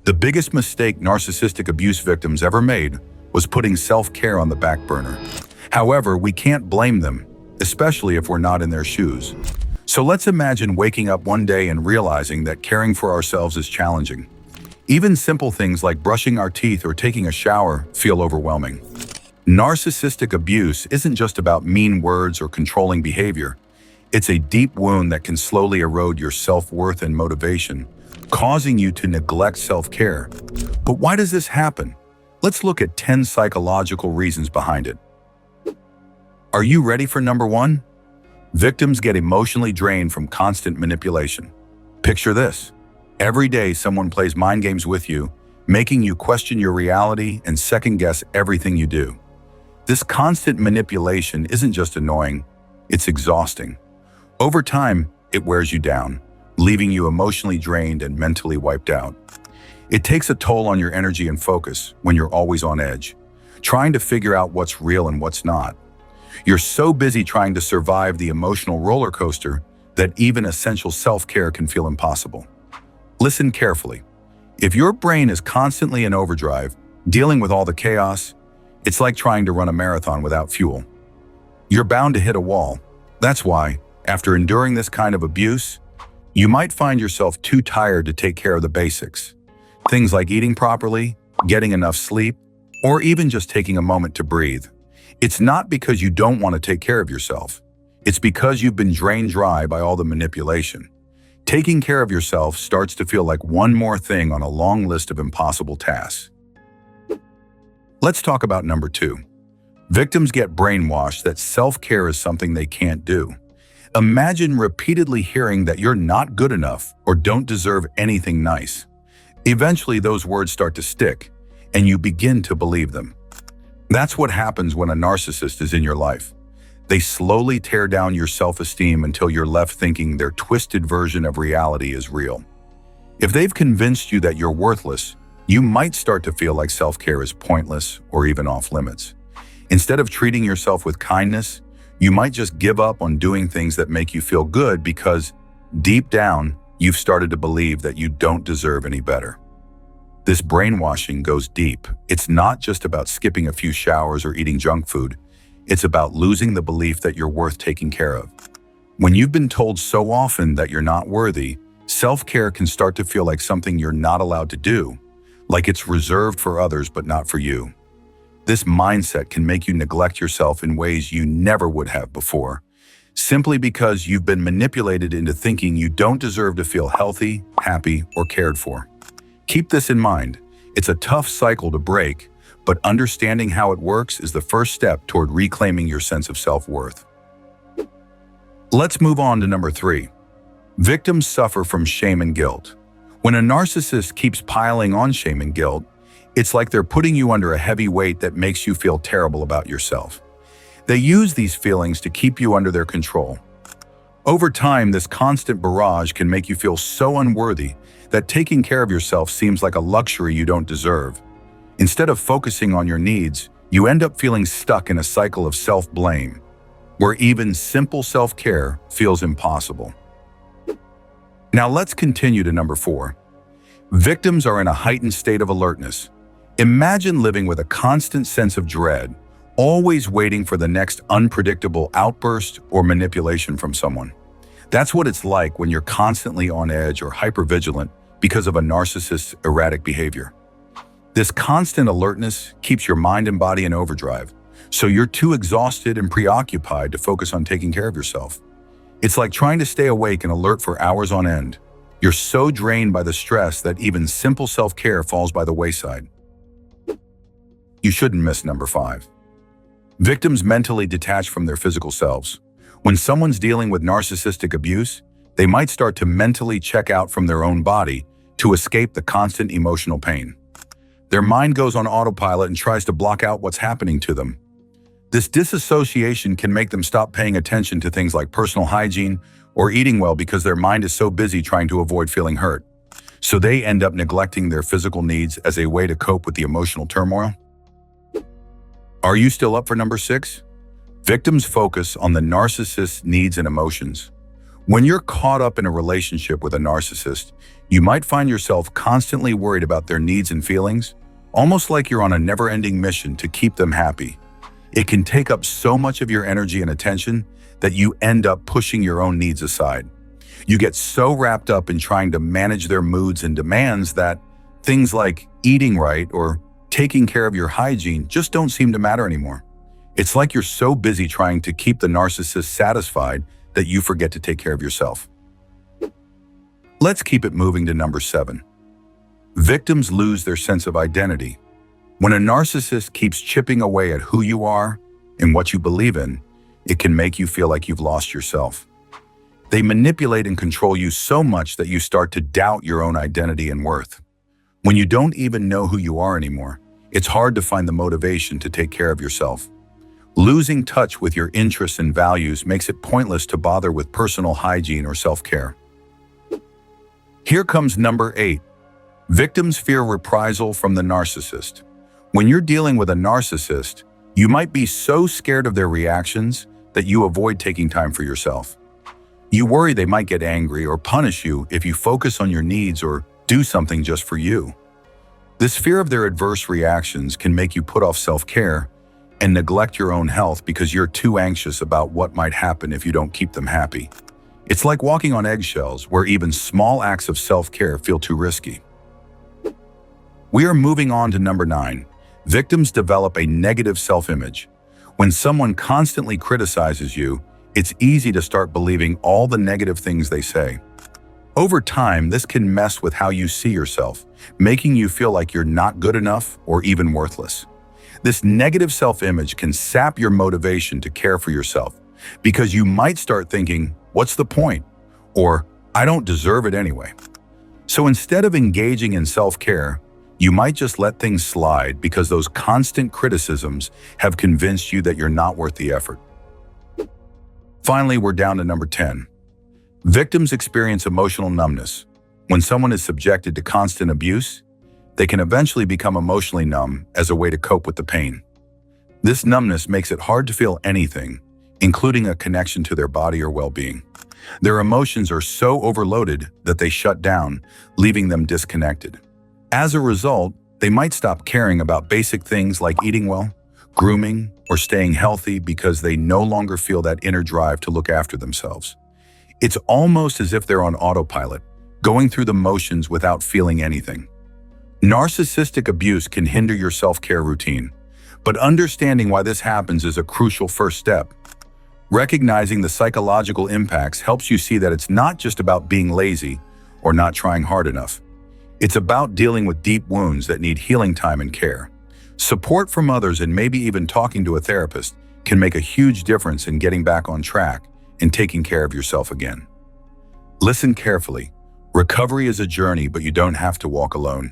The biggest mistake narcissistic abuse victims ever made was putting self-care on the back burner. However, we can't blame them, especially if we're not in their shoes. So let's imagine waking up one day and realizing that caring for ourselves is challenging. Even simple things like brushing our teeth or taking a shower feel overwhelming. Narcissistic abuse isn't just about mean words or controlling behavior. It's a deep wound that can slowly erode your self-worth and motivation, causing you to neglect self-care. But why does this happen? Let's look at 10 psychological reasons behind it. Are you ready for number 1? Victims get emotionally drained from constant manipulation. Picture this. Every day someone plays mind games with you, making you question your reality and second-guess everything you do. This constant manipulation isn't just annoying, it's exhausting. Over time, it wears you down, leaving you emotionally drained and mentally wiped out. It takes a toll on your energy and focus when you're always on edge, trying to figure out what's real and what's not. You're so busy trying to survive the emotional roller coaster that even essential self-care can feel impossible. Listen carefully. If your brain is constantly in overdrive, dealing with all the chaos, it's like trying to run a marathon without fuel. You're bound to hit a wall. That's why, after enduring this kind of abuse, you might find yourself too tired to take care of the basics. Things like eating properly, getting enough sleep, or even just taking a moment to breathe. It's not because you don't want to take care of yourself. It's because you've been drained dry by all the manipulation. Taking care of yourself starts to feel like one more thing on a long list of impossible tasks. Let's talk about number 2. Victims get brainwashed that self-care is something they can't do. Imagine repeatedly hearing that you're not good enough or don't deserve anything nice. Eventually, those words start to stick, and you begin to believe them. That's what happens when a narcissist is in your life. They slowly tear down your self-esteem until you're left thinking their twisted version of reality is real. If they've convinced you that you're worthless, you might start to feel like self-care is pointless or even off-limits. Instead of treating yourself with kindness, you might just give up on doing things that make you feel good because, deep down, you've started to believe that you don't deserve any better. This brainwashing goes deep. It's not just about skipping a few showers or eating junk food. It's about losing the belief that you're worth taking care of. When you've been told so often that you're not worthy, self-care can start to feel like something you're not allowed to do, like it's reserved for others but not for you. This mindset can make you neglect yourself in ways you never would have before, simply because you've been manipulated into thinking you don't deserve to feel healthy, happy, or cared for. Keep this in mind. It's a tough cycle to break, but understanding how it works is the first step toward reclaiming your sense of self-worth. Let's move on to number 3. Victims suffer from shame and guilt. When a narcissist keeps piling on shame and guilt, it's like they're putting you under a heavy weight that makes you feel terrible about yourself. They use these feelings to keep you under their control. Over time, this constant barrage can make you feel so unworthy that taking care of yourself seems like a luxury you don't deserve. Instead of focusing on your needs, you end up feeling stuck in a cycle of self-blame, where even simple self-care feels impossible. Now let's continue to number 4. Victims are in a heightened state of alertness. Imagine living with a constant sense of dread, always waiting for the next unpredictable outburst or manipulation from someone. That's what it's like when you're constantly on edge or hypervigilant because of a narcissist's erratic behavior. This constant alertness keeps your mind and body in overdrive, so you're too exhausted and preoccupied to focus on taking care of yourself. It's like trying to stay awake and alert for hours on end. You're so drained by the stress that even simple self-care falls by the wayside. You shouldn't miss number 5. Victims mentally detach from their physical selves. When someone's dealing with narcissistic abuse, they might start to mentally check out from their own body to escape the constant emotional pain. Their mind goes on autopilot and tries to block out what's happening to them. This disassociation can make them stop paying attention to things like personal hygiene or eating well because their mind is so busy trying to avoid feeling hurt. So they end up neglecting their physical needs as a way to cope with the emotional turmoil. Are you still up for number 6? Victims focus on the narcissist's needs and emotions. When you're caught up in a relationship with a narcissist, you might find yourself constantly worried about their needs and feelings, almost like you're on a never-ending mission to keep them happy. It can take up so much of your energy and attention that you end up pushing your own needs aside. You get so wrapped up in trying to manage their moods and demands that things like eating right or taking care of your hygiene just don't seem to matter anymore. It's like you're so busy trying to keep the narcissist satisfied that you forget to take care of yourself. Let's keep it moving to number 7. Victims lose their sense of identity. When a narcissist keeps chipping away at who you are and what you believe in, it can make you feel like you've lost yourself. They manipulate and control you so much that you start to doubt your own identity and worth. When you don't even know who you are anymore, it's hard to find the motivation to take care of yourself. Losing touch with your interests and values makes it pointless to bother with personal hygiene or self-care. Here comes number 8. Victims fear reprisal from the narcissist. When you're dealing with a narcissist, you might be so scared of their reactions that you avoid taking time for yourself. You worry they might get angry or punish you if you focus on your needs or do something just for you. This fear of their adverse reactions can make you put off self-care and neglect your own health because you're too anxious about what might happen if you don't keep them happy. It's like walking on eggshells where even small acts of self-care feel too risky. We are moving on to number 9. Victims develop a negative self-image. When someone constantly criticizes you, it's easy to start believing all the negative things they say. Over time, this can mess with how you see yourself, making you feel like you're not good enough or even worthless. This negative self-image can sap your motivation to care for yourself because you might start thinking, "What's the point?" or "I don't deserve it anyway." So instead of engaging in self-care, you might just let things slide because those constant criticisms have convinced you that you're not worth the effort. Finally, we're down to number 10. Victims experience emotional numbness. When someone is subjected to constant abuse, they can eventually become emotionally numb as a way to cope with the pain. This numbness makes it hard to feel anything, including a connection to their body or well-being. Their emotions are so overloaded that they shut down, leaving them disconnected. As a result, they might stop caring about basic things like eating well, grooming, or staying healthy because they no longer feel that inner drive to look after themselves. It's almost as if they're on autopilot, going through the motions without feeling anything. Narcissistic abuse can hinder your self-care routine, but understanding why this happens is a crucial first step. Recognizing the psychological impacts helps you see that it's not just about being lazy or not trying hard enough. It's about dealing with deep wounds that need healing time and care. Support from others and maybe even talking to a therapist can make a huge difference in getting back on track and taking care of yourself again. Listen carefully. Recovery is a journey, but you don't have to walk alone.